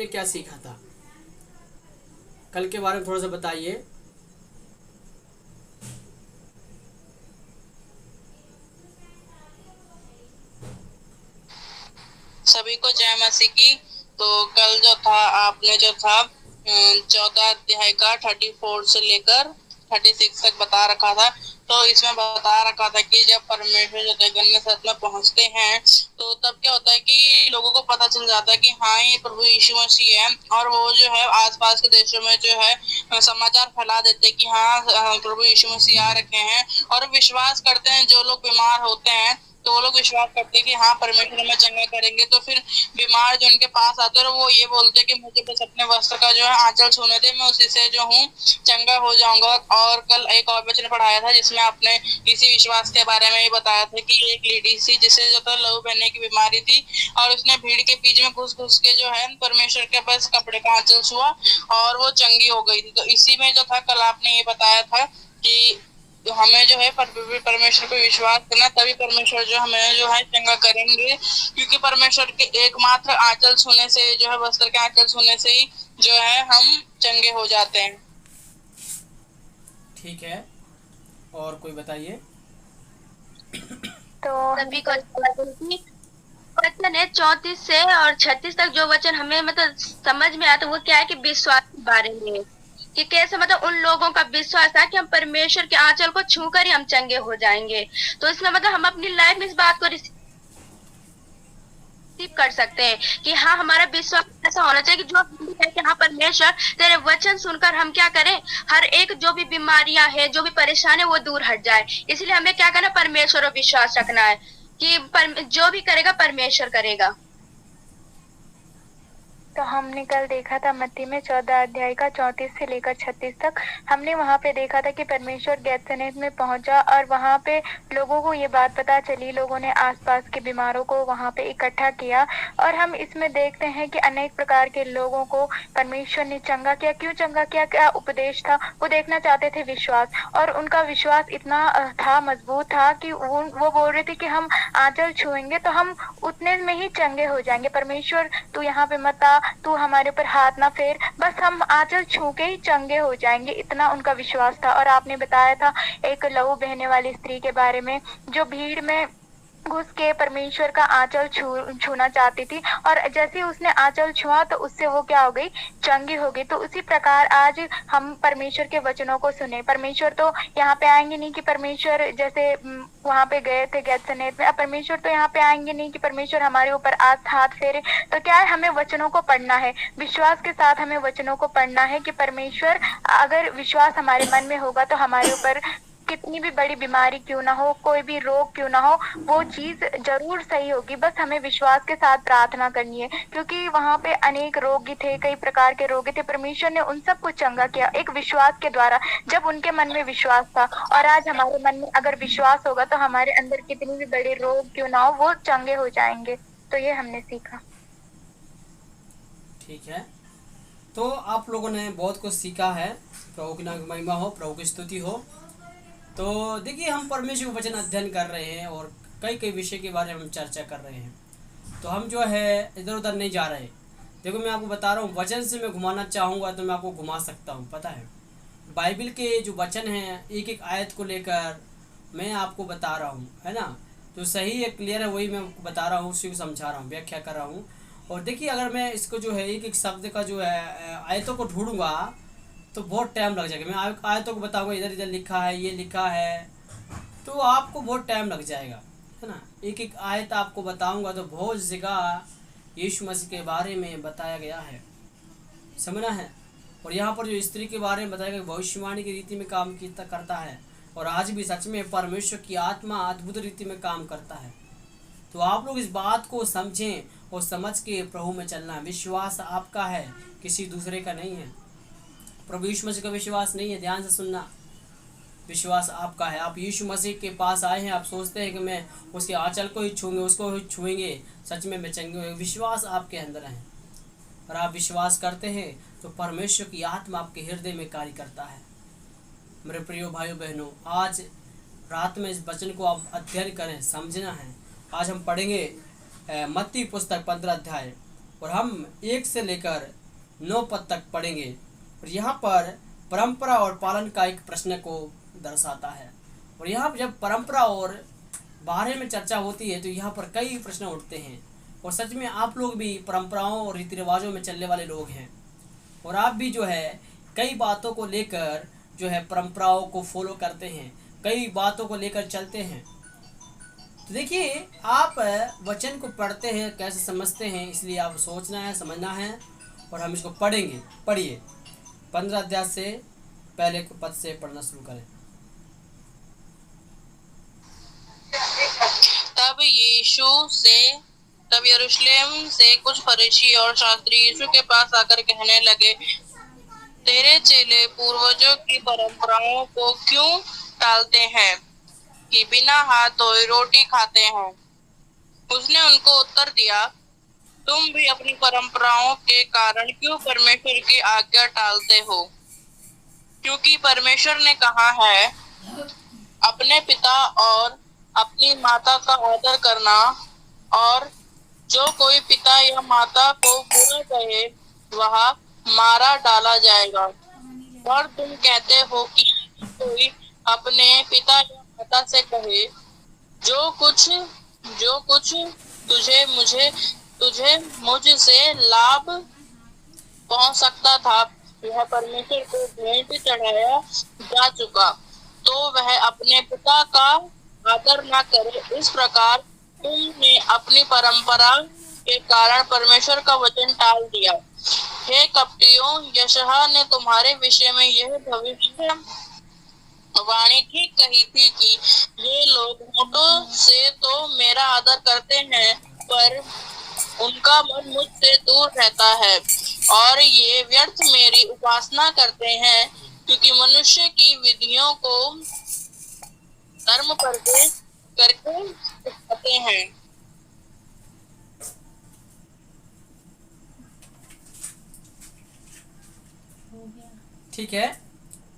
आपने क्या सीखा था? कल के बारे में थोड़ा सा बताइए। सभी को जय मसीह की। तो कल जो था आपने जो था 14 अध्याय का 34 से लेकर 36 तक बता रखा था। तो इसमें बता रखा था कि जब परमेश्वर जो है गन्ने सच में पहुंचते हैं तो तब क्या होता है कि लोगों को पता चल जाता है कि हाँ ये प्रभु यीशु मसीह है, और वो जो है आसपास के देशों में जो है समाचार फैला देते हैं कि हाँ प्रभु यीशु मसीह आ रखे हैं, और विश्वास करते हैं। जो लोग बीमार होते हैं तो वो लोग विश्वास करते हैं कि हाँ परमेश्वर हमें चंगा करेंगे। तो फिर बीमार जो उनके पास आते हैं वो ये बोलते हैं कि मुझे बस अपने वस्त्र का जो है आंचल छूने दे, मैं उसी से जो हूँ चंगा हो जाऊंगा। और कल एक और वचन पढ़ाया था जिसमें आपने इसी विश्वास के बारे में ये बताया था कि एक लेडी थी जिसे जो था लहू बहने की बीमारी थी, और उसने भीड़ के बीच में घुस घुस के जो है परमेश्वर के पास कपड़े का आंचल छुआ और वो चंगी हो गई थी। तो इसी में जो था कल आपने ये बताया था कि तो हमें जो है परमेश्वर पे विश्वास करना, तभी परमेश्वर जो हमें जो है चंगा करेंगे, क्योंकि परमेश्वर के एकमात्र आंचल छूने से जो है वस्त्र के आंचल छूने से ही जो है हम चंगे हो जाते हैं। ठीक है, और कोई बताइए। तो सभी को वचन है 34 से और 36 तक जो वचन हमें मतलब समझ में आया तो वो क्या है कि विश्वास के बारे में, कि कैसे मतलब उन लोगों का विश्वास था कि हम परमेश्वर के आंचल को छूकर ही हम चंगे हो जाएंगे। तो इसमें मतलब हम अपनी लाइफ में इस बात को रिसीव कर सकते हैं कि हाँ हमारा विश्वास ऐसा होना चाहिए कि जो है कि हाँ परमेश्वर तेरे वचन सुनकर हम क्या करें, हर एक जो भी बीमारियां है जो भी परेशानी है वो दूर हट जाए। इसलिए हमें क्या करना, परमेश्वर पर विश्वास रखना है कि जो भी करेगा परमेश्वर करेगा। तो हमने कल देखा था मत्ती में 14 अध्याय का 34 से लेकर 36 तक। हमने वहाँ पे देखा था कि परमेश्वर गेतसेमनी में पहुंचा और वहाँ पे लोगों को ये बात पता चली। लोगों ने आसपास के बीमारों को वहाँ पे इकट्ठा किया, और हम इसमें देखते हैं कि अनेक प्रकार के लोगों को परमेश्वर ने चंगा किया। क्यों चंगा किया, क्या उपदेश था, वो देखना चाहते थे विश्वास। और उनका विश्वास इतना था, मजबूत था कि वो बोल रहे थे कि हम आंचल छुएंगे तो हम उतने में ही चंगे हो जाएंगे। परमेश्वर तू यहाँ पे मत आ, तू हमारे ऊपर हाथ ना फेर, बस हम आंचल छू के ही चंगे हो जाएंगे, इतना उनका विश्वास था। और आपने बताया था एक लहू बहने वाली स्त्री के बारे में जो भीड़ में घुस के परमेश्वर का आंचल छूना चाहती थी, और जैसे उसने आंचल छुआ तो उससे वो क्या हो गई, चंगी हो गई। तो उसी प्रकार आज हम परमेश्वर के वचनों को सुने। परमेश्वर तो यहाँ पे आएंगे नहीं कि परमेश्वर जैसे वहाँ पे गए थे गेतसेमनी में, अब परमेश्वर तो यहाँ पे आएंगे नहीं कि परमेश्वर हमारे ऊपर आज हाथ फेरे। तो क्या है, हमें वचनों को पढ़ना है, विश्वास के साथ हमें वचनों को पढ़ना है कि परमेश्वर, अगर विश्वास हमारे मन में होगा तो हमारे ऊपर कितनी भी बड़ी बीमारी क्यों ना हो, कोई भी रोग क्यों ना हो, वो चीज जरूर सही होगी। बस हमें विश्वास के साथ प्रार्थना करनी है, क्योंकि वहाँ पे अनेक रोगी थे, कई प्रकार के रोगी थे। परमेश्वर ने उन सबको चंगा किया एक विश्वास के द्वारा, जब उनके मन में विश्वास था। और आज हमारे मन में अगर विश्वास होगा तो हमारे अंदर कितनी भी बड़े रोग क्यों ना हो वो चंगे हो जाएंगे। तो ये हमने सीखा। ठीक है, तो आप लोगों ने बहुत कुछ सीखा है। प्रभु की नाम की महिमा हो, प्रभु की स्तुति हो। तो देखिए, हम परमेश्वर का वचन अध्ययन कर रहे हैं और कई कई विषय के बारे में हम चर्चा कर रहे हैं। तो हम जो है इधर उधर नहीं जा रहे। देखो, मैं आपको बता रहा हूँ, वचन से मैं घुमाना चाहूँगा तो मैं आपको घुमा सकता हूँ, पता है। बाइबल के जो वचन हैं, एक एक आयत को लेकर मैं आपको बता रहा हूँ, है ना। जो सही है, क्लियर है, वही मैं आपको बता रहा हूँ, उसी को समझा रहा हूँ, व्याख्या कर रहा हूँ। और देखिए, अगर मैं इसको जो है एक एक शब्द का जो है आयतों को ढूंढूंगा तो बहुत टाइम लग जाएगा। मैं आयतों को बताऊंगा, इधर इधर लिखा है, ये लिखा है, तो आपको बहुत टाइम लग जाएगा, है ना। एक एक आयत आपको बताऊंगा तो बहुत जगह यीशु मसीह के बारे में बताया गया है, समझना है। और यहाँ पर जो स्त्री के बारे में बताया गया, भविष्यवाणी की रीति में काम करता है, और आज भी सच में परमेश्वर की आत्मा अद्भुत रीति में काम करता है। तो आप लोग इस बात को समझें और समझ के प्रभु में चलना है। विश्वास आपका है, किसी दूसरे का नहीं है। प्रभु यीशु मसीह का विश्वास नहीं है, ध्यान से सुनना। विश्वास आपका है। आप यीशु मसीह के पास आए हैं, आप सोचते हैं कि मैं उसके आंचल को ही छूँगे, उसको ही छुएंगे, सच में मैं चंगे होंगे। विश्वास आपके अंदर है, और आप विश्वास करते हैं तो परमेश्वर की आत्मा आपके हृदय में कार्य करता है। मेरे प्रिय भाइयों बहनों, आज रात में इस वचन को आप अध्ययन करें, समझना है। आज हम पढ़ेंगे मत्ती पुस्तक 15 अध्याय, और हम 1 से लेकर 9 पद तक पढ़ेंगे। और यहाँ पर परंपरा और पालन का एक प्रश्न को दर्शाता है। और यहाँ पर जब परंपरा और बारे में चर्चा होती है तो यहाँ पर कई प्रश्न उठते हैं। और सच में आप लोग भी परंपराओं और रीति रिवाजों में चलने वाले लोग हैं, और आप भी जो है कई बातों को लेकर जो है परंपराओं को फॉलो करते हैं, कई बातों को लेकर चलते हैं। तो देखिए, आप वचन को पढ़ते हैं, कैसे समझते हैं, इसलिए आप सोचना है, समझना है, और हम इसको पढ़ेंगे। पढ़िए 15 अध्याय से पहले के पद से पढ़ना शुरू करें। तब यरूशलेम से कुछ फरीसी और शास्त्री यीशु के पास आकर कहने लगे, तेरे चेले पूर्वजों की परंपराओं को क्यों टालते हैं कि बिना हाथ धोए रोटी खाते हैं? उसने उनको उत्तर दिया, तुम भी अपनी परंपराओं के कारण क्यों परमेश्वर की आज्ञा टालते हो? क्योंकि परमेश्वर ने कहा है, अपने पिता और अपनी माता का आदर करना, और जो कोई पिता या माता को बुरा कहे वह मारा डाला जाएगा। और तुम कहते हो कि कोई अपने पिता या माता से कहे, जो कुछ तुझे मुझसे लाभ पहुंच सकता था वह परमेश्वर को भेंट चढ़ाया जा चुका, तो वह अपने पिता का आदर न करे। इस प्रकार तुमने अपनी परंपरा के कारण परमेश्वर का वचन टाल दिया। हे कपटियों, यशायाह ने तुम्हारे विषय में यह भविष्य वाणी ठीक कही थी कि ये लोग होठों से तो मेरा आदर करते हैं, पर उनका मन मुझसे दूर रहता है, और ये व्यर्थ मेरी उपासना करते हैं, क्योंकि मनुष्य की विधियों को धर्म प्रदेश करके सिखाते हैं। ठीक है,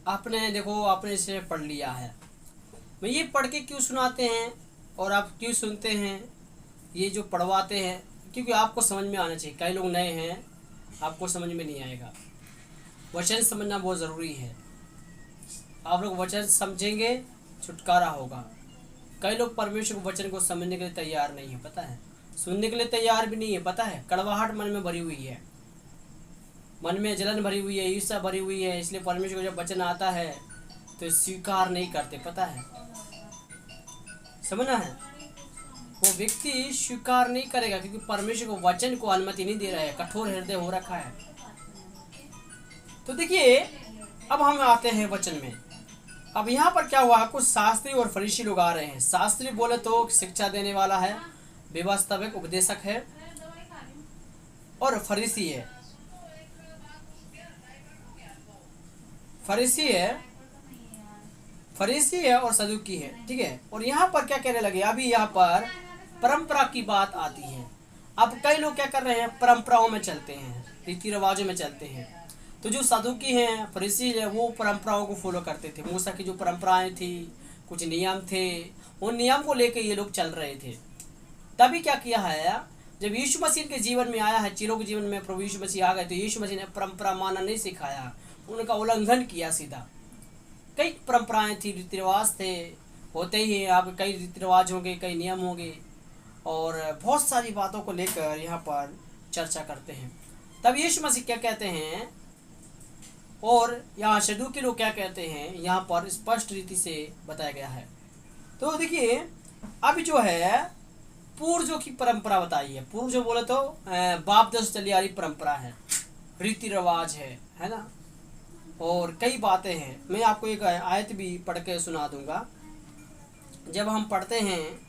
आपने देखो, आपने इसे पढ़ लिया है। मैं ये पढ़ के क्यों सुनाते हैं और आप क्यों सुनते हैं, ये जो पढ़वाते हैं, क्योंकि आपको समझ में आना चाहिए। कई लोग नए हैं, आपको समझ में नहीं आएगा। वचन समझना बहुत ज़रूरी है। आप लोग वचन समझेंगे, छुटकारा होगा। कई लोग परमेश्वर के वचन को समझने के लिए तैयार नहीं है, पता है, सुनने के लिए तैयार भी नहीं है, पता है। कड़वाहट मन में भरी हुई है, मन में जलन भरी हुई है, ईर्ष्या भरी हुई है, इसलिए परमेश्वर का जब वचन आता है तो स्वीकार नहीं करते, पता है, समझना है। वो व्यक्ति स्वीकार नहीं करेगा क्योंकि परमेश्वर को वचन को अनुमति नहीं दे रहा है, कठोर हृदय हो रखा है। तो देखिए, अब हम आते हैं वचन में। अब यहाँ पर क्या हुआ, कुछ शास्त्री और फरीसी लोग आ रहे हैं। शास्त्री बोले तो शिक्षा देने वाला है, व्यवस्थापक उपदेशक है, और फरीसी है, फरीसी है और सदूकी है, ठीक है। और यहाँ पर क्या कहने लगे, अभी यहाँ पर परंपरा की बात आती है। अब कई लोग क्या कर रहे हैं, परंपराओं में चलते हैं, रीति रिवाजों में चलते हैं। तो जो सदूकी हैं, फरीसी है, वो परंपराओं को फॉलो करते थे। मूसा की जो परंपराएं थी, कुछ नियम थे, उन नियम को लेकर ये लोग चल रहे थे। तभी क्या किया है, जब यीशु मसीह के जीवन में आया है, चेलों के जीवन में प्रभु यीशु मसीह आ गए, तो यीशु मसीह ने परंपरा मानना नहीं सिखाया, उनका उल्लंघन किया सीधा। कई परंपराएं थी, रीति रिवाज थे, होते ही हैं। आप कई रीति रिवाज होंगे, कई नियम होंगे, और बहुत सारी बातों को लेकर यहाँ पर चर्चा करते हैं। तब यीशु मसीह क्या कहते हैं, और यहाँ सदूकी लोग क्या कहते हैं, यहाँ पर स्पष्ट रीति से बताया गया है। तो देखिए, अब जो है पूर्वजों की परंपरा बताई है। पूर्व जो बोले तो बाप दादा चली आ रही परंपरा है, रीति रिवाज है ना, और कई बातें हैं। मैं आपको एक आयत भी पढ़ के सुना दूंगा। जब हम पढ़ते हैं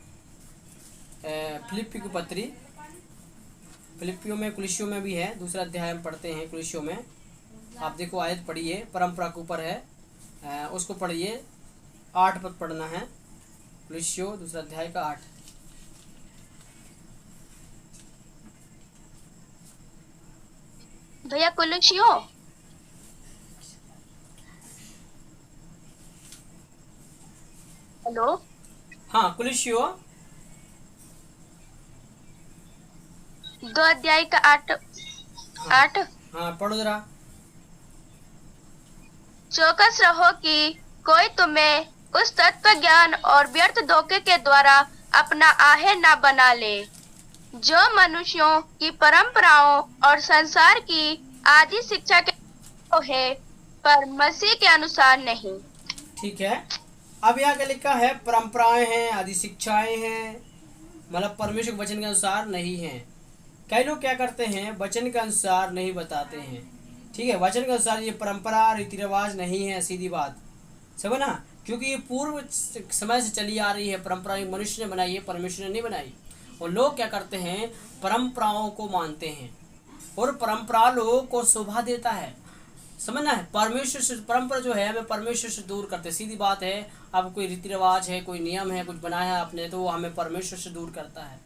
फिलिप्पी की पत्री, फिलिप्पियों में, कुलिसियों में भी है, दूसरा अध्याय हम पढ़ते हैं कुलिसियों में। आप देखो, आयत पढ़िए, परंपरा के ऊपर है, उसको पढ़िए। 8 पद पढ़ना है, कुलिसियों दूसरा अध्याय का 8। भैया कुलिसियों, हेलो, हाँ, कुलिसियों 2 अध्याय का 8 हाँ 8 हाँ पढ़ो जरा। चौकस रहो कि कोई तुम्हें उस तत्व ज्ञान और व्यर्थ धोखे के द्वारा अपना आहेर न बना ले, जो मनुष्यों की परंपराओं और संसार की आदि शिक्षा के है, पर मसीह के अनुसार नहीं। ठीक है, अब यहाँ क्या लिखा है? परंपराएं हैं, आदि शिक्षाएं हैं, मतलब परमेश्वर के वचन के अनुसार नहीं हैं। कई लोग क्या करते हैं, वचन के अनुसार नहीं बताते हैं। ठीक है, वचन के अनुसार ये परंपरा रीति रिवाज नहीं है, सीधी बात समझ ना, क्योंकि ये पूर्व समय से चली आ रही है परंपरा, मनुष्य ने बनाई है, परमेश्वर ने नहीं बनाई। और लोग क्या करते हैं, परंपराओं को मानते हैं और परंपरा लोगों को शोभा देता है, समझना है। परमेश्वर से परंपरा जो है हमें परमेश्वर से दूर करते, सीधी बात है। अब कोई रीति रिवाज है, कोई नियम है, कुछ बनाया है आपने, तो वो हमें परमेश्वर से दूर करता है,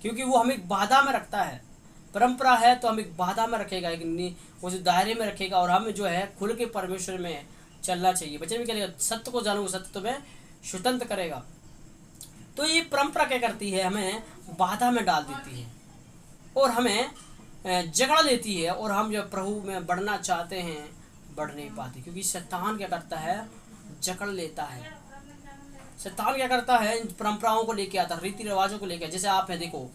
क्योंकि वो हमें बाधा में रखता है। परंपरा है तो हमें बाधा में रखेगा, एक उस दायरे में रखेगा, और हमें जो है खुल के परमेश्वर में चलना चाहिए। बच्चे में क्या लिखा? सत्य को जानोगे, सत्य तुम्हें स्वतंत्र करेगा। तो ये परंपरा क्या करती है, हमें बाधा में डाल देती है और हमें जकड़ लेती है, और हम जब प्रभु में बढ़ना चाहते हैं बढ़ नहीं पाते, क्योंकि शैतान क्या करता है, जकड़ लेता है। शैतान क्या करता है, इन परंपराओं को लेके आता है, रीति रिवाजों को लेके। जैसे आप है, देखो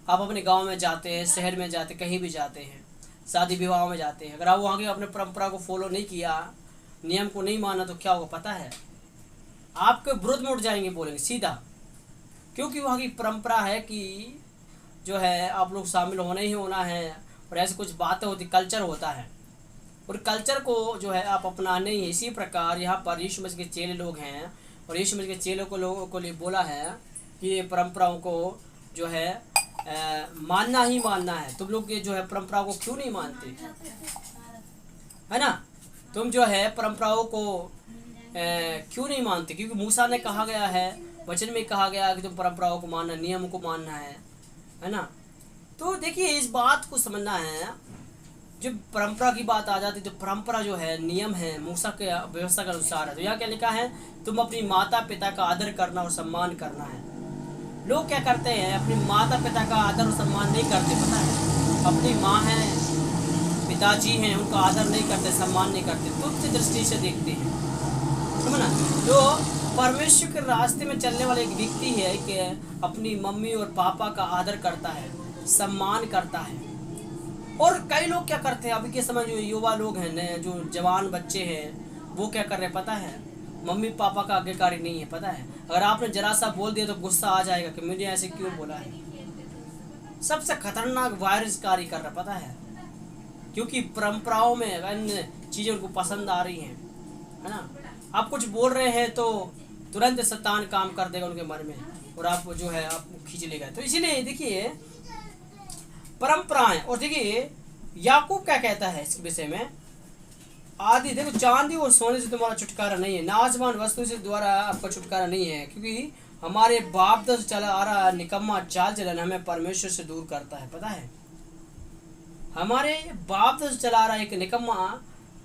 आप अपने गांव में जाते हैं, शहर में जाते, कहीं भी जाते हैं, शादी विवाह में जाते हैं, अगर आप वहाँ की अपने परंपरा को फॉलो नहीं किया, नियम को नहीं माना, तो क्या होगा पता है? आपके विरोध में उठ जाएंगे, बोलेंगे सीधा, क्योंकि वहाँ की परंपरा है कि जो है आप लोग शामिल होना ही होना है, और ऐसी कुछ बातें होती, कल्चर होता है, और कल्चर को जो है आप अपनाने ही। इसी प्रकार यहाँ पर यीशु मसीह के चेले लोग हैं, और यीशु मसीह के चेलों को लोगों को लिए बोला है कि ये परंपराओं को जो है मानना ही मानना है। तुम लोग ये जो है परंपराओं को क्यों नहीं मानते, है ना? तुम जो है परंपराओं को क्यों नहीं मानते? क्योंकि मूसा ने कहा गया है, वचन में कहा गया कि तुम परंपराओं को मानना, नियम को मानना है ना? तो देखिए, इस बात को समझना है। जब परंपरा की बात आ जाती है, तो परंपरा जो है, नियम है, मूसा के व्यवस्था के अनुसार है। तो यहाँ क्या लिखा है, तुम अपनी माता पिता का आदर करना और सम्मान करना है। लोग क्या करते हैं, अपनी माता पिता का आदर और सम्मान नहीं करते, पता है? अपनी माँ है, पिताजी हैं, उनका आदर नहीं करते, सम्मान नहीं करते, तुच्छ दृष्टि से देखते हैं, समझना। जो परमेश्वर के रास्ते में चलने वाला एक व्यक्ति है कि अपनी मम्मी और पापा का आदर करता है, सम्मान करता है। और कई लोग क्या करते हैं, अभी के समय जो युवा लोग हैं नए, जो जवान बच्चे हैं, वो क्या कर रहे हैं पता है? मम्मी पापा का आज्ञाकारी नहीं है, पता है? अगर आपने जरा सा बोल दिया तो गुस्सा आ जाएगा कि मुझे ऐसे क्यों बोला है। सबसे खतरनाक वायरस कार्य कर रहा, पता है? क्योंकि परंपराओं में अन्य चीज़ें उनको पसंद आ रही हैं, है ना? आप कुछ बोल रहे हैं तो तुरंत शैतान काम कर देगा उनके मन में, और आप जो है आप खींच लेगा। तो इसीलिए देखिए परंपराएं, और देखिए याकूब क्या कहता है इसके विषय में। आदि देखो, चांदी और सोने से तुम्हारा छुटकारा नहीं है, नाजमान वस्तु से द्वारा आपका छुटकारा नहीं है, क्योंकि हमारे बाप दादा चला आ रहा निकम्मा चाल चलन हमें परमेश्वर से दूर करता है, पता है? हमारे बाप दादा चला आ रहा एक निकम्मा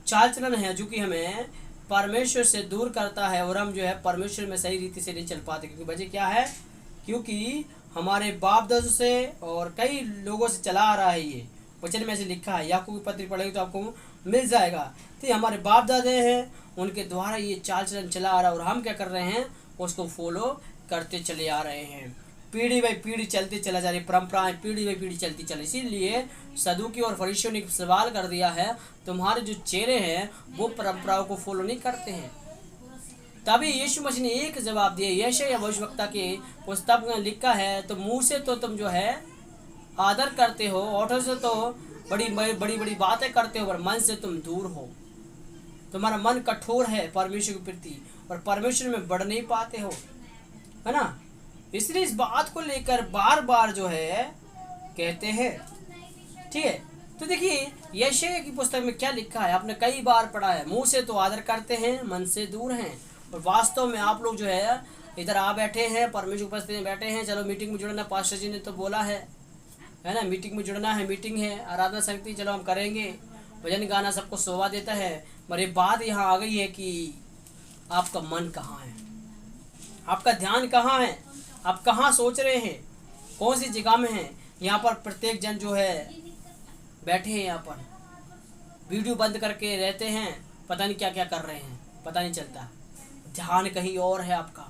चाल चलन है जो कि हमें परमेश्वर से दूर करता है, और हम जो है परमेश्वर में सही रीति से नहीं चल पाते। क्योंकि वजह क्या है? क्योंकि हमारे बाप दादा से और कई लोगों से चला आ रहा है। ये वचन में ऐसे लिखा है, याकूब की पत्री पढ़ेगी तो आपको मिल जाएगा। तो ये हमारे बाप दादे हैं, उनके द्वारा ये चाल चलन चला आ रहा है, और हम क्या कर रहे हैं, उसको फॉलो करते चले आ रहे हैं। पीढ़ी बाई पीढ़ी चलते चला जा रही, परंपराएं पीढ़ी बाई पीढ़ी चलती चली। इसीलिए सदूकी और फरीसियों ने सवाल कर दिया है, तुम्हारे जो चेले हैं वो परंपराओं को फॉलो नहीं करते हैं। तभी यीशु मसीह ने एक जवाब दिया, यशायाह भविष्यवक्ता के पुस्तक में लिखा है, तो मुंह से तो तुम जो है आदर करते हो, होठों से तो बड़ी बड़ी बड़ी बातें करते हो, पर मन से तुम दूर हो। तुम्हारा मन कठोर है परमेश्वर के प्रति, और परमेश्वर में बढ़ नहीं पाते हो, है ना? इसलिए इस बात को लेकर बार बार जो है कहते हैं, ठीक है? तो देखिए यशायाह की पुस्तक में क्या लिखा है, आपने कई बार पढ़ा है, मुंह से तो आदर करते हैं, मन से दूर हैं। और वास्तव में आप लोग जो है इधर आ बैठे हैं, परमेश्वर उपस्थिति में बैठे हैं, चलो मीटिंग में जुड़ना, पास्टर जी ने तो बोला है ना, मीटिंग में जुड़ना है, मीटिंग है, आराधना शक्ति, चलो हम करेंगे, भजन गाना सबको शोभा देता है। पर ये बात यहाँ आ गई है कि आपका मन कहाँ है, आपका ध्यान कहाँ है, आप कहाँ सोच रहे हैं, कौन सी जगह में हैं? यहाँ पर प्रत्येक जन जो है बैठे हैं, यहाँ पर वीडियो बंद करके रहते हैं, पता नहीं क्या क्या कर रहे हैं, पता नहीं चलता। ध्यान कहीं और है आपका,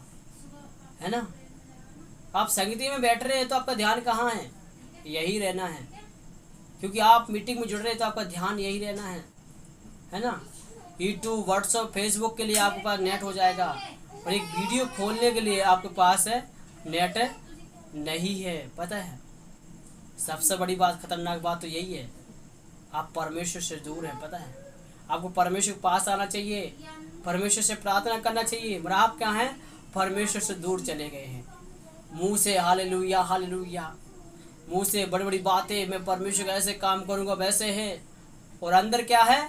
है ना। आप संगति में बैठ रहे हैं तो आपका ध्यान कहाँ है? यही रहना है, क्योंकि आप मीटिंग में जुड़ रहे हैं तो आपका ध्यान यही रहना है ना। यूट्यूब, व्हाट्सअप, फेसबुक के लिए आपके पास नेट हो जाएगा, और एक वीडियो खोलने के लिए आपके पास है नेट नहीं है, पता है। सबसे बड़ी बात, खतरनाक बात तो यही है, आप परमेश्वर से दूर हैं, पता है। आपको परमेश्वर के पास आना चाहिए, परमेश्वर से प्रार्थना करना चाहिए, मगर आप क्या हैं? परमेश्वर से दूर चले गए हैं। मुंह से हालेलुया हालेलुया, मुंह से बड़ी बड़ी बातें, मैं परमेश्वर का ऐसे काम करूंगा वैसे है, और अंदर क्या है?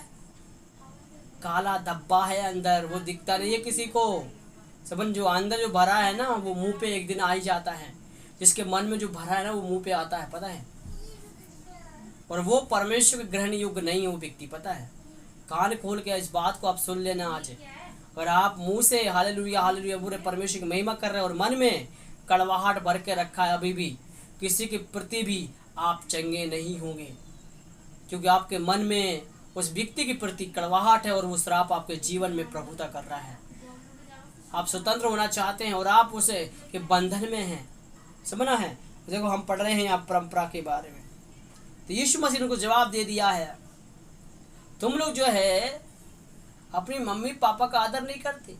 काला धब्बा है अंदर, वो दिखता नहीं है किसी को। समझ, जो अंदर जो भरा है ना, वो मुंह पे एक दिन आ ही जाता है। जिसके मन में जो भरा है ना, वो मुंह पे आता है, पता है। और वो परमेश्वर के ग्रहण योग्य नहीं है वो व्यक्ति, पता है। कान खोल के इस बात को आप सुन लेना आज। और आप मुंह से हालेलुया हालेलुया पूरे परमेश्वर की महिमा कर रहे हैं, और मन में कड़वाहट भर के रखा है, अभी भी किसी के प्रति भी आप चंगे नहीं होंगे, क्योंकि आपके मन में उस व्यक्ति के प्रति कड़वाहट है, और वो श्राप आपके जीवन में प्रभुता कर रहा है। आप स्वतंत्र होना चाहते हैं और आप उसे के बंधन में हैं, समझना है। देखो, हम पढ़ रहे हैं यहाँ परंपरा के बारे में, तो यीशु मसीह ने उनको जवाब दे दिया है, तुम लोग जो है अपनी मम्मी पापा का आदर नहीं करते,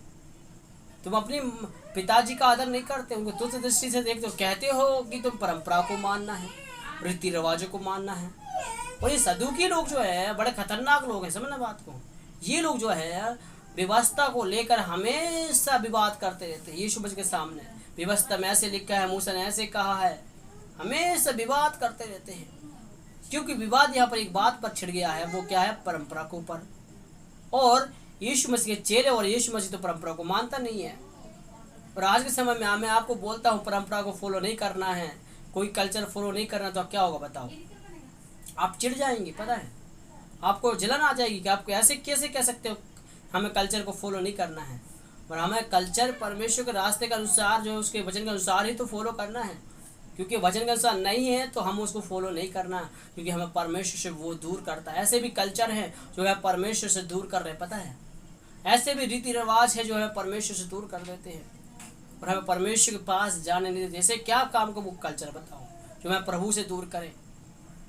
तुम अपनी पिताजी का आदर नहीं करते, उनको तुच्छ दृष्टि से देखते हो, कहते हो कि तुम परंपरा को मानना है, रीति रिवाजों को मानना है। और ये सदूकी लोग जो है बड़े खतरनाक लोग हैं, समझना बात को। ये लोग जो है व्यवस्था को लेकर हमेशा विवाद करते रहते हैं। यीशु मसीह के सामने व्यवस्था में ऐसे लिखा है, मूसा ने ऐसे कहा है, हमेशा विवाद करते रहते हैं, क्योंकि विवाद यहाँ पर एक बात पर छिड़ गया है, वो क्या है? परंपरा के ऊपर। और यीशु मसीह के चेले और यीशु मसीह तो परंपरा को मानता नहीं है। और आज के समय में मैं आपको बोलता हूँ, परंपरा को फॉलो नहीं करना है, कोई कल्चर फॉलो नहीं करना, तो क्या होगा बताओ? आप चिढ़ जाएंगे, पता है। आपको जलन आ जाएगी कि आप ऐसे कैसे कह सकते हो हमें कल्चर को फॉलो नहीं करना है। और हमें कल्चर परमेश्वर के रास्ते के अनुसार, जो उसके वचन के अनुसार ही तो फॉलो करना है, क्योंकि वचन के अनुसार नहीं है तो हम उसको फॉलो नहीं करना, क्योंकि हमें परमेश्वर से वो दूर करता है। ऐसे भी कल्चर हैं जो है परमेश्वर से दूर कर रहे हैं, पता है। ऐसे भी रीति रिवाज है जो है परमेश्वर से दूर कर देते हैं, और हमें परमेश्वर के पास जाने नहीं देते। ऐसे क्या काम का वो कल्चर बताओ जो हमें प्रभु से दूर करें?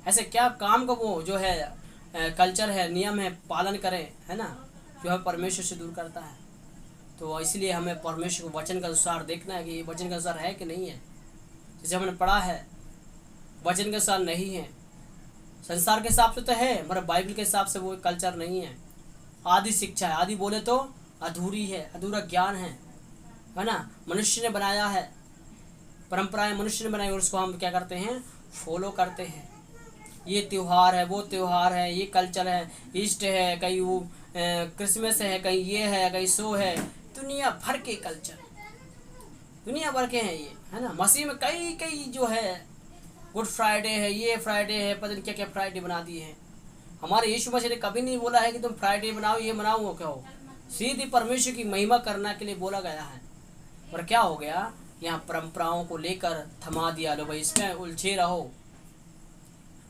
ऐसे क्या काम का वो जो है कल्चर है, नियम है, पालन करें, है ना, जो हमें परमेश्वर से दूर करता है। तो इसलिए हमें परमेश्वर को वचन के अनुसार देखना है कि ये वचन के अनुसार है कि नहीं है। जैसे हमने पढ़ा है, वचन के अनुसार नहीं है, संसार के हिसाब से तो है, मगर बाइबल के हिसाब से वो कल्चर नहीं है। आदि शिक्षा है, आदि बोले तो अधूरी है, अधूरा ज्ञान है ना। मनुष्य ने बनाया है, परंपराएं मनुष्य ने बनाई, और उसको हम क्या करते हैं? फॉलो करते हैं। ये त्यौहार है, वो त्यौहार है, ये कल्चर है, ईस्ट है, कहीं वो क्रिसमस है, कहीं ये है, कहीं सो है, दुनिया भर के कल्चर, दुनिया भर के हैं ये, है ना। मसीह में कई कई जो है, गुड फ्राइडे है, ये फ्राइडे है, पता नहीं क्या क्या फ्राइडे बना दिए हैं। हमारे यीशु मसीह ने कभी नहीं बोला है कि तुम फ्राइडे बनाओ, ये बनाओ, वो क्या हो। सीधी परमेश्वर की महिमा करने के लिए बोला गया है। और क्या हो गया? यहाँ परंपराओं को लेकर थमा दिया, लो भाई इसमें उलझे रहो,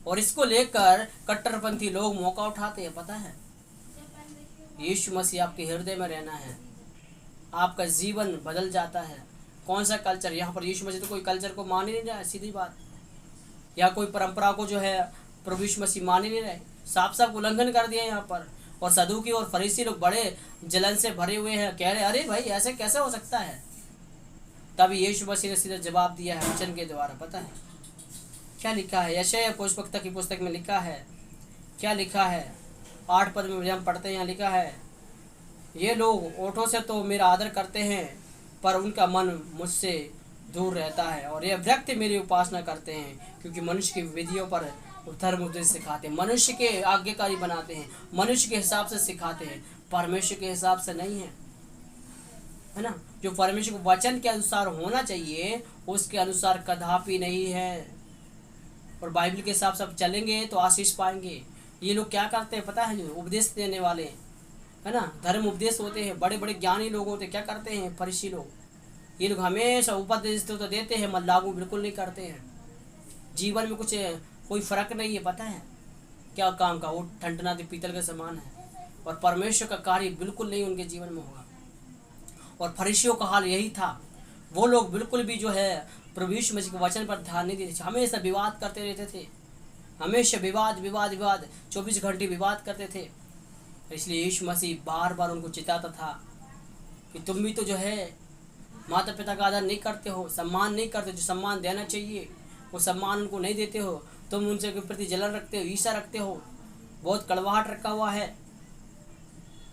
और इसको लेकर कट्टरपंथी लोग मौका उठाते हैं, पता है। यीशु मसीह आपके हृदय में रहना है, आपका जीवन बदल जाता है। कौन सा कल्चर? यहाँ पर यीशु मसीह तो कोई कल्चर को मान ही नहीं रहा है, सीधी बात। या कोई परंपरा को जो है प्रभु यीशु मसीह मान ही नहीं रहे, साफ साफ उल्लंघन कर दिया यहाँ पर। और सदूकी और फरीसी लोग बड़े जलन से भरे हुए हैं, कह रहे अरे भाई ऐसे कैसे हो सकता है। तभी यीशु मसीह ने सीधा जवाब दिया है वचन के द्वारा, पता है क्या लिखा है? यशायाह भविष्यवक्ता की पुस्तक में लिखा है, क्या लिखा है? 8 पद में हम पढ़ते हैं, यहाँ लिखा है, ये लोग ओठों से तो मेरा आदर करते हैं, पर उनका मन मुझसे दूर रहता है, और ये व्यक्ति मेरी उपासना करते हैं, क्योंकि मनुष्य की विधियों पर धर्म उपदेश सिखाते हैं, मनुष्य के आज्ञाकारी बनाते हैं, मनुष्य के हिसाब से सिखाते हैं, परमेश्वर के हिसाब से नहीं है ना। जो परमेश्वर को वचन के अनुसार होना चाहिए उसके अनुसार कदापि नहीं है। और बाइबल के हिसाब से चलेंगे तो आशीष पाएंगे। ये लोग क्या करते हैं पता है? जो उपदेश देने वाले, है ना, धर्म उपदेश होते हैं, बड़े बड़े ज्ञानी लोग होते हैं, क्या करते हैं फरीसी लोग? ये लोग हमेशा उपदेश तो देते हैं, मगर लागू बिल्कुल नहीं करते हैं। जीवन में कुछ कोई फर्क नहीं है, पता है क्या काम का, वो ठंडना पीतल के समान है, और परमेश्वर का कार्य बिल्कुल नहीं उनके जीवन में होगा। और फरीसियों का हाल यही था, वो लोग बिल्कुल भी जो है प्रभु यीशु मसीह के वचन पर ध्यान नहीं देते थे, हमेशा विवाद करते रहते थे, हमेशा विवाद विवाद विवाद, 24 घंटे विवाद करते थे। इसलिए यीशु मसीह बार बार उनको चिताता था कि तुम भी तो जो है माता पिता का आदर नहीं करते हो, सम्मान नहीं करते, जो सम्मान देना चाहिए वो सम्मान उनको नहीं देते हो, तुम उनसे के प्रति जलन रखते हो, ईर्ष्या रखते हो, बहुत कड़वाहट रखा हुआ है।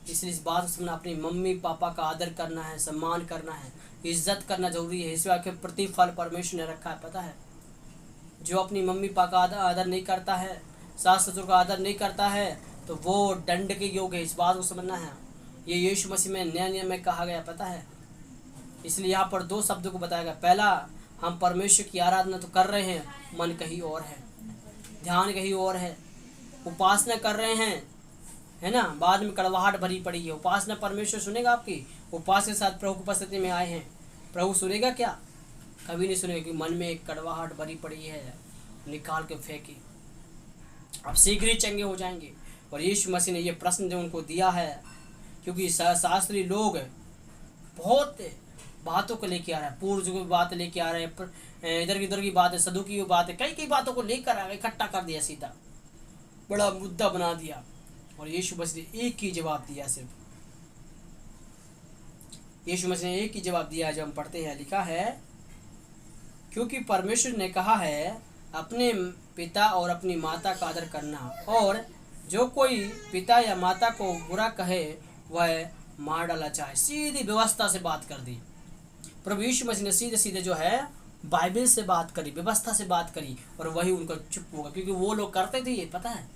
इसलिए इस बात को समझना, अपनी मम्मी पापा का आदर करना है, सम्मान करना है, इज्जत करना जरूरी है। इसलिए के प्रतिफल परमेश्वर ने रखा है, पता है। जो अपनी मम्मी पापा का आदर नहीं करता है, सास ससुर का आदर नहीं करता है, तो वो दंड के योग्य है। इस बात को समझना है। ये यीशु मसीह में नया नियम में कहा गया, पता है। इसलिए यहाँ पर 2 शब्दों को बताया गया। पहला, हम परमेश्वर की आराधना तो कर रहे हैं, मन कहीं और है, ध्यान कहीं और है, उपासना कर रहे हैं, है ना, बाद में कड़वाहट भरी पड़ी है। उपासना परमेश्वर सुनेगा आपकी? उपास के साथ प्रभु की उपस्थिति में आए हैं, प्रभु सुनेगा क्या? कभी नहीं सुनेगा, कि मन में एक कड़वाहट भरी पड़ी है, निकाल के फेंकी, अब शीघ्र ही चंगे हो जाएंगे। और यीशु मसीह ने ये प्रश्न जो उनको दिया है, क्योंकि शास्त्री लोग बहुत बातों को लेके आ रहे हैं, पूर्व की बात लेके आ रहे हैं, इधर की उधर की बात है, सदुकी की बात है, कई बातों को लेकर आ गए, इकट्ठा कर दिया, सीधा बड़ा मुद्दा बना दिया। और यीशु मसीह ने एक ही जवाब दिया, सिर्फ यीशु मसीह ने एक ही जवाब दिया। जब हम पढ़ते हैं, लिखा है, क्योंकि परमेश्वर ने कहा है अपने पिता और अपनी माता का आदर करना, और जो कोई पिता या माता को बुरा कहे वह मार डाला जाए। सीधी व्यवस्था से बात कर दी प्रभु यीशु मसीह ने, सीधे सीधे जो है बाइबल से बात करी, व्यवस्था से बात करी, और वही उनको चुप होगा। क्योंकि वो लोग करते थे ये, पता है,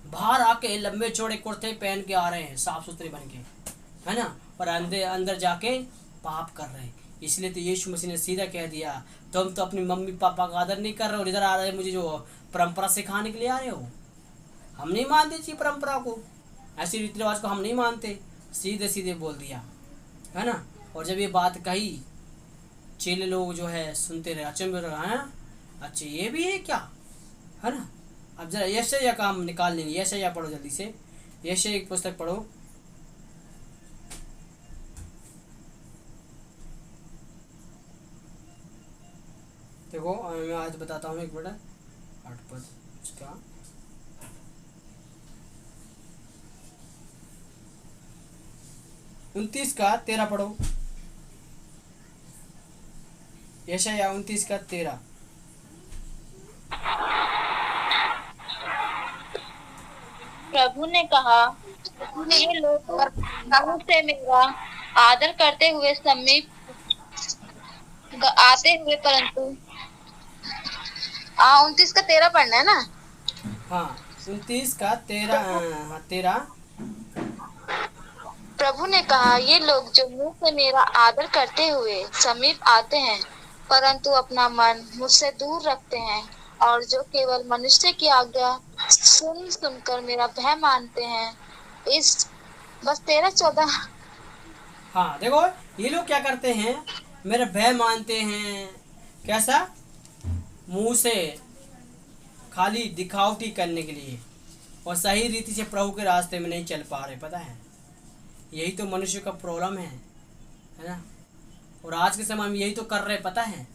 बाहर आके लंबे चौड़े कुर्ते पहन के आ रहे हैं, साफ सुथरे बन के, है ना, और अंदर जाके पाप कर रहे हैं। इसलिए तो यीशु मसीह ने सीधा कह दिया, तुम तो अपनी मम्मी पापा का आदर नहीं कर रहे हो, और इधर आ रहे हैं मुझे जो परंपरा सिखाने के लिए आ रहे हो। हम नहीं मानते इसी परंपरा को, ऐसी रीति रिवाज को हम नहीं मानते, सीधे सीधे बोल दिया, है ना। और जब ये बात कही, चेले लोग जो है सुनते रहे, अचंभे रहे, हैं अच्छा ये भी है क्या, है ना। अब जरा यशायाह का हम निकाल लेंगे, यशायाह पढ़ो जल्दी से, यशायाह की पुस्तक पढ़ो। देखो मैं आज बताता हूँ, एक मिनट, 8 पद उसका, उनतीस का 13 पढ़ो, यशायाह 29 का 13। प्रभु ने कहा, ये लोग मुंह से मेरा आदर करते हुए समीप आते हुए, परंतु 29 का 13 पढ़ना है ना। हाँ 29 का 13। प्रभु ने कहा, ये लोग जो मुंह से मेरा आदर करते हुए समीप आते हैं, परंतु अपना मन मुझसे दूर रखते हैं, और जो केवल मनुष्य की आज्ञा सुनकर मेरा भय मानते हैं। इस बस 13-14। हाँ देखो, ये लोग क्या करते हैं, मेरा भय मानते हैं, कैसा, मुंह से खाली दिखावटी करने के लिए, और सही रीति से प्रभु के रास्ते में नहीं चल पा रहे, पता है। यही तो मनुष्य का प्रॉब्लम है ना। और आज के समय में यही तो कर रहे, पता है।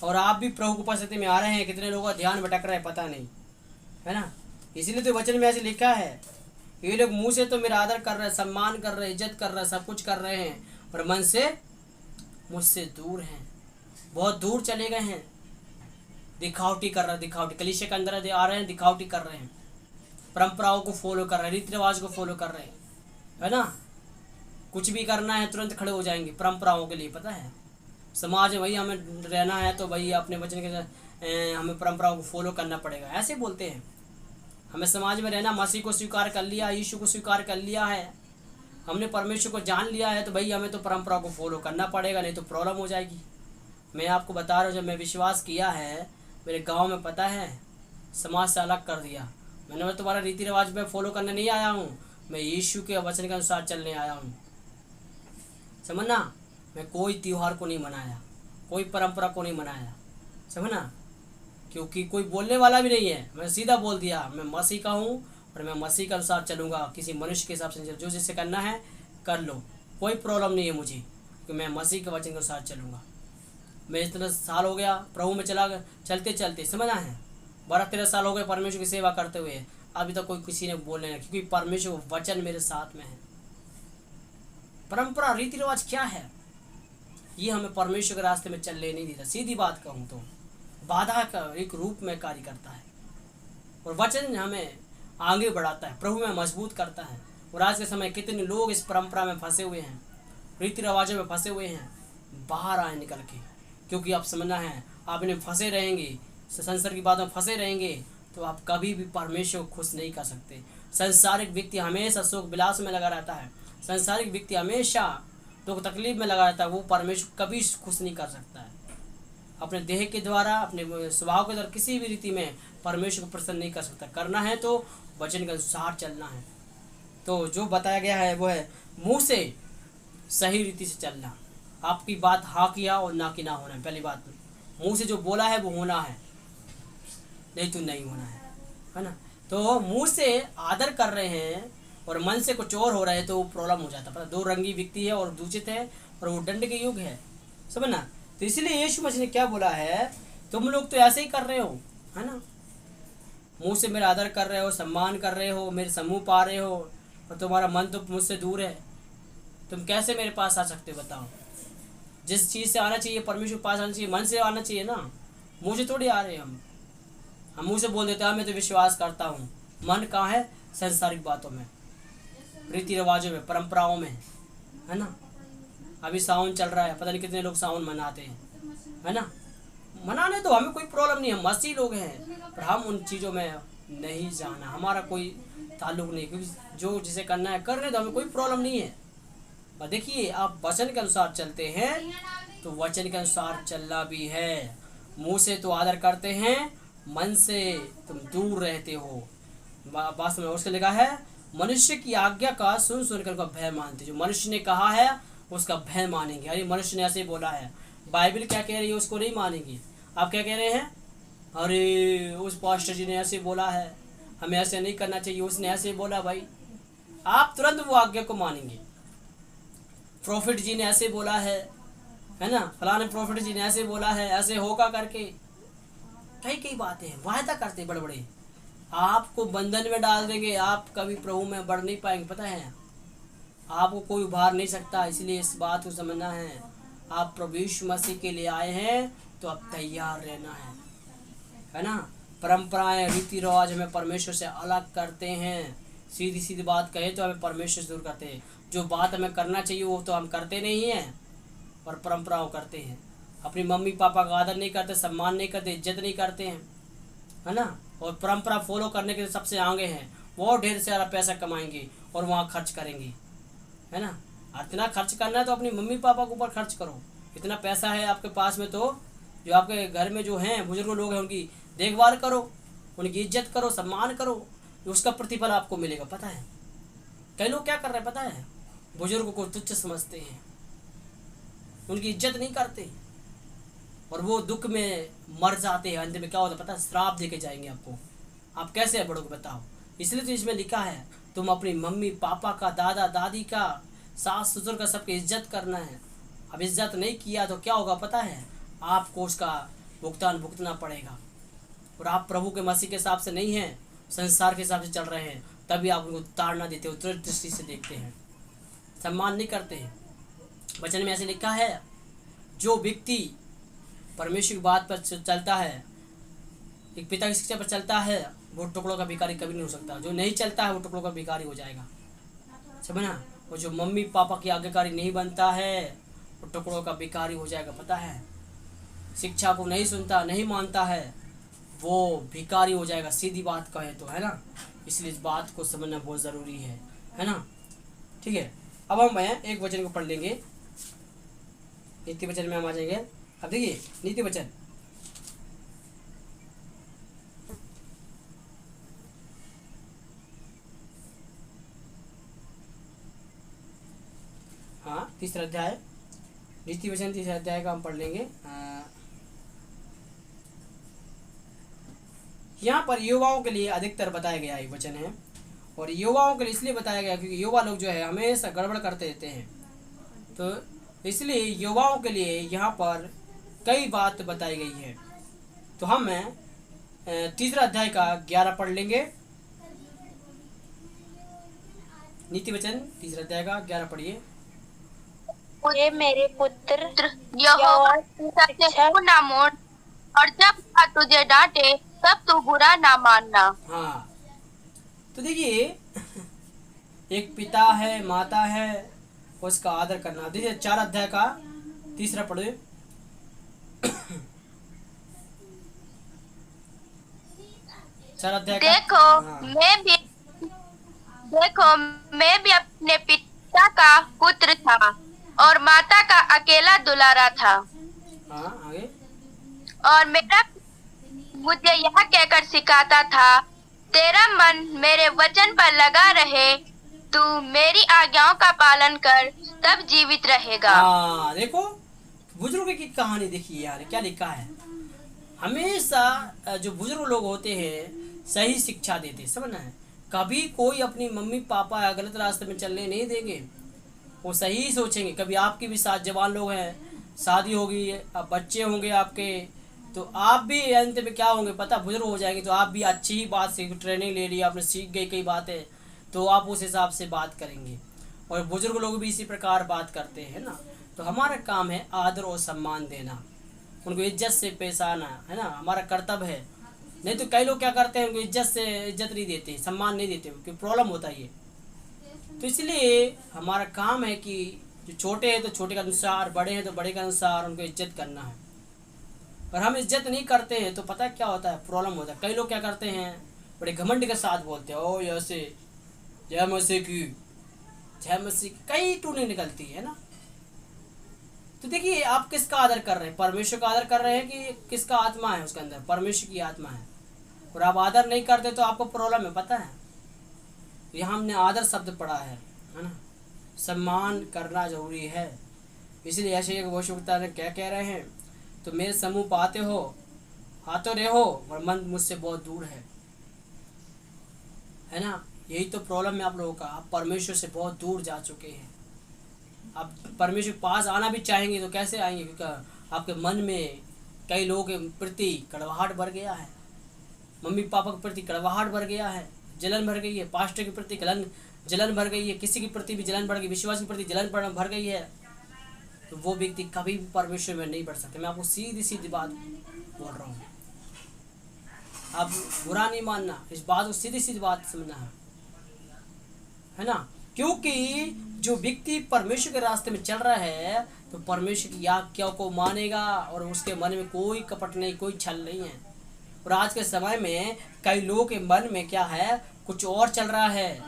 और आप भी प्रभु की उपस्थिति में आ रहे हैं, कितने लोगों का ध्यान भटक रहा है, पता नहीं, है ना। इसीलिए तो वचन में ऐसे लिखा है, ये लोग मुंह से तो मेरा आदर कर रहे हैं, सम्मान कर रहे हैं, इज्जत कर रहे हैं, सब कुछ कर रहे हैं, और मन से मुझसे दूर हैं, बहुत दूर चले गए हैं, दिखावटी कर रहे हैं, दिखावटी कलीसिया के अंदर आ रहे हैं, दिखावटी कर रहे हैं, परंपराओं को फॉलो कर रहे हैं, रीति रिवाज को फॉलो कर रहे हैं, है ना। कुछ भी करना है तुरंत खड़े हो जाएंगे परंपराओं के लिए, पता है। समाज में भाई हमें रहना है तो भाई अपने वचन के हमें परंपराओं को फॉलो करना पड़ेगा, ऐसे बोलते हैं। हमें समाज में रहना, मसीह को स्वीकार कर लिया, यीशु को स्वीकार कर लिया है, हमने परमेश्वर को जान लिया है, तो भाई हमें तो परंपरा को फॉलो करना पड़ेगा, नहीं तो प्रॉब्लम हो जाएगी। मैं आपको बता रहा हूँ, जब मैं विश्वास किया है, मेरे गांव में पता है समाज से अलग कर दिया मैंने। तुम्हारा रीति रिवाज में फॉलो करने नहीं आया हूँ, मैं यीशु के वचन के अनुसार चलने आया हूँ, समझना। मैं कोई त्यौहार को नहीं मनाया, कोई परंपरा को नहीं मनाया, समझना। क्योंकि कोई बोलने वाला भी नहीं है। मैं सीधा बोल दिया मैं मसीह का हूँ और मैं मसीह के अनुसार चलूँगा, किसी मनुष्य के हिसाब से नहीं। जो जिसे करना है कर लो, कोई प्रॉब्लम नहीं है मुझे, कि मैं मसीह के वचन के अनुसार चलूँगा। मैं इतना साल हो गया प्रभु में चलते चलते, समझना है 12-13 साल हो गए परमेश्वर की सेवा करते हुए, अभी तक कोई किसी ने बोलने नहीं, क्योंकि परमेश्वर वचन मेरे साथ में है। परंपरा रीति रिवाज क्या है, ये हमें परमेश्वर के रास्ते में चलने नहीं देता। सीधी बात कहूँ तो बाधा का एक रूप में कार्य करता है, और वचन हमें आगे बढ़ाता है, प्रभु में मजबूत करता है। और आज के समय कितने लोग इस परंपरा में फंसे हुए हैं, रीति रिवाजों में फंसे हुए हैं, बाहर आए निकल के। क्योंकि आप समझना है, आप इन्हें फंसे रहेंगे, संसार की बातों में फंसे रहेंगे, तो आप कभी भी परमेश्वर को खुश नहीं कर सकते। संसारिक व्यक्ति हमेशा सुख विलास में लगा रहता है, संसारिक व्यक्ति हमेशा दुख तकलीफ में लगा रहता है, वो परमेश्वर कभी खुश नहीं कर सकता है। अपने देह के द्वारा, अपने स्वभाव के द्वारा किसी भी रीति में परमेश्वर को प्रसन्न नहीं कर सकता। करना है तो वचन के अनुसार चलना है। तो जो बताया गया है वो है मुंह से सही रीति से चलना। आपकी बात हाँ किया और ना की ना होना है। पहली बात मुंह से जो बोला है वो होना है, नहीं तो नहीं होना है ना। तो मुंह से आदर कर रहे हैं और मन से कुछ और हो रहा है तो वो प्रॉब्लम हो जाता है। पता, दो रंगी व्यक्ति है और दूषित है और वो दंड के युग है, समझना। तो इसलिए यीशु मसीह ने क्या बोला है, तुम लोग तो ऐसे ही कर रहे हो, है ना। मुंह से मेरा आदर कर रहे हो, सम्मान कर रहे हो, मेरे समूह पा रहे हो, और तुम्हारा मन तो मुझसे दूर है। तुम कैसे मेरे पास आ सकते हो बताओ। जिस चीज़ से आना चाहिए परमेश्वर के पास आना चाहिए, मन से आना चाहिए ना। मुंह से थोड़ी आ रहे हैं हम मुंह से बोल देते हैं मैं तो विश्वास करता हूँ। मन कहाँ है, संसारिक बातों में, रीति रिवाजों में, परंपराओं में, है ना। अभी सावन चल रहा है, पता नहीं कितने लोग सावन मनाते हैं, है ना। मनाने तो हमें कोई प्रॉब्लम नहीं है, मसीह लोग हैं, पर हम उन चीज़ों में नहीं जाना, हमारा कोई ताल्लुक नहीं। क्योंकि जो जिसे करना है करने तो हमें कोई प्रॉब्लम नहीं है। और देखिए, आप वचन के अनुसार चलते हैं तो वचन के अनुसार चलना भी है। मुंह से तो आदर करते हैं, मन से तुम दूर रहते हो। वास्तव में उसके लिखा है मनुष्य की आज्ञा का सुन सुनकर उनका भय मानते। जो मनुष्य ने कहा है उसका भय मानेंगे। अरे मनुष्य ने ऐसे बोला है, बाइबल क्या कह रही है उसको नहीं मानेंगे। आप क्या कह रहे हैं, अरे उस पास्टर जी ने ऐसे बोला है, हमें ऐसे नहीं करना चाहिए, उसने ऐसे बोला। भाई आप तुरंत वो आज्ञा को मानेंगे। प्रॉफिट जी ने ऐसे बोला है ना, फलाने प्रॉफिट जी ने ऐसे बोला है, ऐसे होगा करके कई बातें वायदा करते बड़े बड़े, आपको बंधन में डाल देंगे। आप कभी प्रभु में बढ़ नहीं पाएंगे। पता है, आपको कोई उभार नहीं सकता। इसलिए इस बात को समझना है, आप प्रभु यीशु मसीह के लिए आए हैं तो आप तैयार रहना है ना। परंपराएं, रीति रिवाज हमें परमेश्वर से अलग करते हैं। सीधी सीधी बात कहे तो हमें परमेश्वर से दूर करते हैं। जो बात हमें करना चाहिए वो तो हम करते नहीं हैं, और परंपराओं करते हैं। अपनी मम्मी पापा का आदर नहीं करते, सम्मान नहीं करते, इज्जत नहीं करते हैं, है ना। और परंपरा फॉलो करने के सबसे आगे हैं, वो ढेर सारा पैसा कमाएंगे और वहाँ खर्च करेंगे, है ना। इतना खर्च करना है तो अपनी मम्मी पापा के ऊपर खर्च करो। इतना पैसा है आपके पास में तो जो आपके घर में जो हैं बुजुर्ग लोग हैं उनकी देखभाल करो, उनकी इज्जत करो, सम्मान करो, उसका प्रतिफल आपको मिलेगा। पता है कई लोग क्या कर रहे हैं, पता है, बुजुर्गों को तुच्छ समझते हैं, उनकी इज्जत नहीं करते और वो दुख में मर जाते हैं। अंत में क्या होता है पता है, श्राप दे के जाएंगे आपको। आप कैसे बढ़ोगे बताओ। इसलिए तो इसमें लिखा है तुम अपनी मम्मी पापा का, दादा दादी का, सास ससुर का, सबकी इज्जत करना है। अब इज्जत नहीं किया तो क्या होगा पता है, आपको उसका भुगतान भुगतना पड़ेगा। और आप प्रभु के मसीह के हिसाब से नहीं हैं, संसार के हिसाब से चल रहे हैं, तभी आप उनको ताड़ना देते हो, तुरंत दृष्टि से देखते हैं, सम्मान नहीं करते हैं। वचन में ऐसे लिखा है, जो व्यक्ति परमेश्वर की बात पर चलता है, एक पिता की शिक्षा पर चलता है, वो टुकड़ों का भिखारी कभी नहीं हो सकता। जो नहीं चलता है वो टुकड़ों का भिखारी हो जाएगा, समझना। और जो मम्मी पापा की आज्ञाकारी नहीं बनता है वो टुकड़ों का भिखारी हो जाएगा। पता है, शिक्षा को नहीं सुनता, नहीं मानता है, वो भिखारी हो जाएगा, सीधी बात कहे तो, है ना। इसलिए इस बात को समझना बहुत ज़रूरी है ना। ठीक है, अब हम एक वचन को पढ़ लेंगे, नीति वचन में हम आ जाएंगे। अब देखिए नीति वचन, हाँ, तीसरा अध्याय, नीति वचन तीसरा अध्याय का हम पढ़ लेंगे। यहाँ पर युवाओं के लिए अधिकतर बताया गया ये वचन है, और युवाओं के लिए इसलिए बताया गया क्योंकि युवा लोग जो है हमेशा गड़बड़ करते रहते हैं। तो इसलिए युवाओं के लिए यहाँ पर कई बात बताई गई है। तो हम तीसरा अध्याय का 11 पढ़ लेंगे। नीति वचन तीसरा अध्याय का 11 पढ़िए। ये मेरे पुत्र यहोवा से मुँह ना मोड़, और जब वह तुझे डांटे तब तू बुरा ना मानना। हाँ, तो देखिए एक पिता है, माता है, उसका आदर करना। देखिए 4 अध्याय का 3 पढ़े। चार अध्याय का देखो मैं भी अपने पिता का पुत्र था और माता का अकेला दुलारा था। हाँ, आगे। और मेरा मुझे यह कहकर सिखाता था, तेरा मन मेरे वचन पर लगा रहे, तू मेरी आज्ञाओं का पालन कर, तब जीवित रहेगा। हाँ, देखो बुजुर्ग की कहानी देखिए यार, क्या लिखा है। हमेशा जो बुजुर्ग लोग होते हैं सही शिक्षा देते, समझना है। कभी कोई अपनी मम्मी पापा गलत रास्ते में चलने नहीं देंगे, वो सही सोचेंगे। कभी आपके भी साथ जवान लोग हैं, शादी होगी, अब बच्चे होंगे आपके, तो आप भी अंत में क्या होंगे पता, बुजुर्ग हो जाएंगे। तो आप भी अच्छी ही बात से ट्रेनिंग ले ली, आपने सीख गई कई बातें, तो आप उस हिसाब से बात करेंगे। और बुजुर्ग लोग भी इसी प्रकार बात करते हैं ना। तो हमारा काम है आदर और सम्मान देना, उनको इज्जत से पेश आना, है ना, हमारा कर्तव्य है। नहीं तो कई लोग क्या करते हैं, उनको इज्जत नहीं देते, सम्मान नहीं देते, क्योंकि प्रॉब्लम होता है ये। तो इसलिए हमारा काम है कि जो छोटे हैं तो छोटे के अनुसार, बड़े हैं तो बड़े के अनुसार उनको इज्जत करना है। और हम इज्जत नहीं करते हैं तो पता क्या होता है, प्रॉब्लम होता है। कई लोग क्या करते हैं, बड़े घमंड के साथ बोलते हैं, ओ ऐसे जय मसीह की, जय मसीह की, कई टूने निकलती है ना। तो देखिए आप किसका आदर कर रहे हैं, परमेश्वर का आदर कर रहे हैं कि किसका आत्मा है उसके अंदर, परमेश्वर की आत्मा है। और आप आदर नहीं करते तो आपको प्रॉब्लम है, पता है। यहाँ हमने आदर शब्द पढ़ा है ना, सम्मान करना जरूरी है। इसलिए ऐसे एक भविष्यवक्ता ने क्या कह रहे हैं, तो मेरे समूह पाते हो, आते रहो, और मन मुझसे बहुत दूर है ना। यही तो प्रॉब्लम है आप लोगों का, आप परमेश्वर से बहुत दूर जा चुके हैं। आप परमेश्वर के पास आना भी चाहेंगे तो कैसे आएंगे, क्योंकि आपके मन में कई लोगों के प्रति कड़वाहट भर गया है, मम्मी पापा के प्रति कड़वाहट भर गया है, जलन भर गई है, पास्टर के प्रति जलन भर गई है, किसी के प्रति भी जलन भर गई, विश्वास के प्रति जलन भर गई है, तो वो व्यक्ति कभी भी परमेश्वर में नहीं बढ़ सकते। मैं आपको सीधी सीधी बात बोल रहा हूँ, आप बुरा नहीं मानना, इस बात को सीधी सीधी बात समझना है ना। क्योंकि जो व्यक्ति परमेश्वर के रास्ते में चल रहा है तो परमेश्वर की आज्ञा को मानेगा, और उसके मन में कोई कपट नहीं, कोई छल नहीं है। और आज के समय में कई लोगों के मन में क्या है, कुछ और चल रहा है,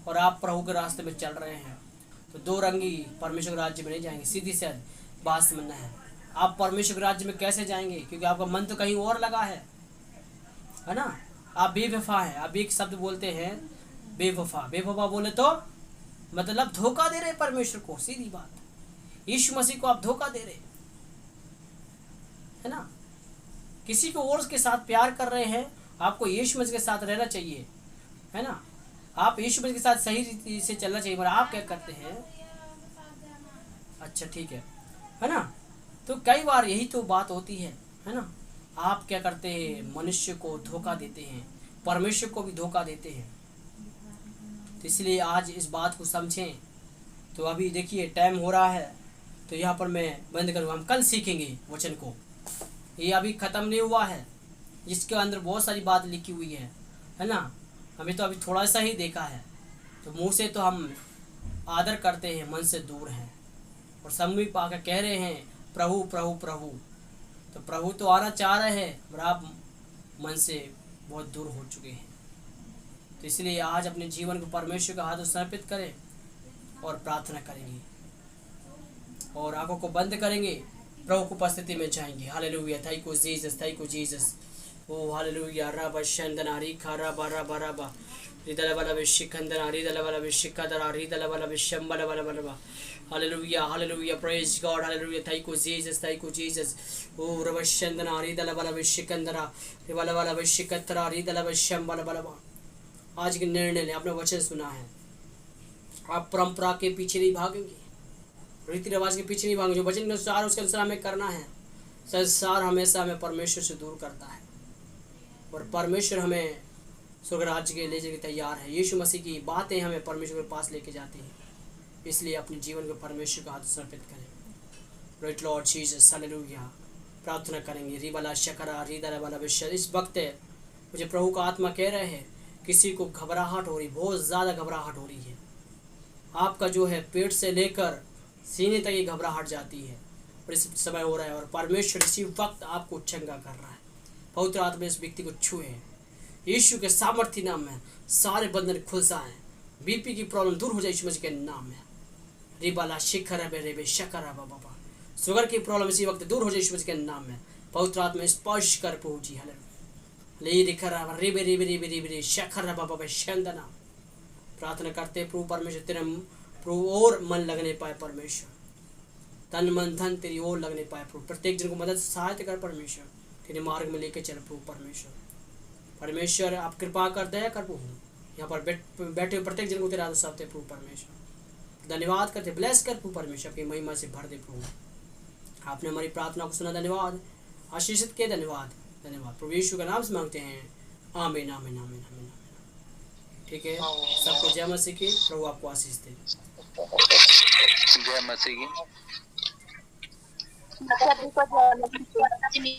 और आप प्रभु के रास्ते में चल रहे हैं, तो दो रंगी परमेश्वर के राज्य में नहीं जाएंगे। सीधी से बात समझना है। आप परमेश्वर के राज्य में कैसे जाएंगे, क्योंकि आपका मन तो कहीं और लगा है ना। आप बेवफा हैं, आप एक शब्द बोलते हैं बेवफा। बेवफा बोले तो मतलब धोखा दे रहे परमेश्वर को, सीधी बात। यीशु मसीह को आप धोखा दे रहे है ना। किसी को और के साथ प्यार कर रहे हैं, आपको यीशु मसीह के साथ रहना चाहिए, है ना। आप यीशु मसीह के साथ सही रीति से चलना चाहिए, मगर आप क्या करते हैं, अच्छा ठीक है ना। तो कई बार यही तो बात होती है ना। आप क्या करते हैं, मनुष्य को धोखा देते हैं, परमेश्वर को भी धोखा देते हैं। तो इसलिए आज इस बात को समझें। तो अभी देखिए टाइम हो रहा है, तो यहाँ पर मैं बंद करूँगा। हम कल सीखेंगे वचन को, ये अभी ख़त्म नहीं हुआ है, जिसके अंदर बहुत सारी बात लिखी हुई है ना। हमें तो अभी थोड़ा सा ही देखा है। तो मुंह से तो हम आदर करते हैं, मन से दूर हैं, और समूह पाकर कह रहे हैं प्रभु प्रभु प्रभु। तो प्रभु तो आना चाह रहे हैं, और आप मन से बहुत दूर हो चुके हैं। तो इसलिए आज अपने जीवन को परमेश्वर का हाथ समर्पित करें और प्रार्थना करेंगे, और आंखों को बंद करेंगे, प्रभु की उपस्थिति में जाएंगे। Hallelujah, thank you Jesus, thank you Jesus. Oh hallelujah, रबा शंदना री खा रबा रबा रबा रिदल बल विशिकंदरा रिदल बल विशिकदरा रिदल बल विशम बल बल बल hallelujah hallelujah praise God hallelujah thank you Jesus ओ रवशंदना रिदल बल विशिकंदरा रिदल बल विशिकतरा रिदल विशम बल बल। आज के निर्णय ले, आपने वचन सुना है, आप परंपरा के पीछे नहीं भागेंगे, रीति रिवाज के पीछे नहीं भागेंगे, जो वचन के अनुसार उसके अनुसार हमें करना है। संसार हमेशा हमें परमेश्वर से दूर करता है और परमेश्वर हमें स्वर्ग राज्य के ले जाने के तैयार है। यीशु मसीह की बातें हमें परमेश्वर के पास लेके जाती हैं, इसलिए अपने जीवन को परमेश्वर का हाथ समर्पित करें। Great Lord Jesus hallelujah. प्रार्थना करेंगे रिबला शकरा रिदला बला विश्व। इस वक्त मुझे प्रभु का आत्मा कह रहे हैं, किसी को घबराहट हो रही, बहुत ज़्यादा घबराहट हो रही है, आपका जो है पेट से लेकर सीने तक ये घबराहट जाती है और इस समय हो रहा है, और परमेश्वर इसी वक्त आपको चंगा कर रहा है। पवित्र आत्मा इस व्यक्ति को छुए, यीशु के सामर्थ्य नाम में सारे बंधन खुल जाएं, बीपी की प्रॉब्लम दूर हो जाए यीशु मसीह के नाम में। रिबाला शिखर रेबे शकर बाबा, शुगर की प्रॉब्लम इसी वक्त दूर हो जाए यीशु मसीह के नाम में। पवित्र आत्मा स्पर्श कर प्रभु जी हालेलुया। ले रिखरा रेबे रेबे रेबे रेबे शकर बाबा शंदना। प्रार्थना करते प्रभु परमेश्वर तेरे प्रभु और मन लगने पाए, परमेश्वर तन मन धन तेरी ओर लगने पाए प्रभु। प्रत्येक जन को मदद सहायता कर परमेश्वर, तेरे मार्ग में लेके चल प्रभु परमेश्वर। परमेश्वर आप कृपा कर, दया कर प्रभु। यहाँ पर बैठे हुए प्रत्येक जन को तेरा आशीष दे प्रभु परमेश्वर। धन्यवाद करते, ब्लेस कर प्रभु परमेश्वर, की महिमा से भर दे प्रभु। आपने हमारी प्रार्थना को सुना, धन्यवाद। आशीषित के धन्यवाद धन्यवाद प्रभु यीशु का नाम से मांगते हैं, आमीन आमीन आमीन आमीन। ठीक है, सबको जय मसीह की। प्रभु आपको आशीष दे। जय मसीह की। सभी को जय मसीह की।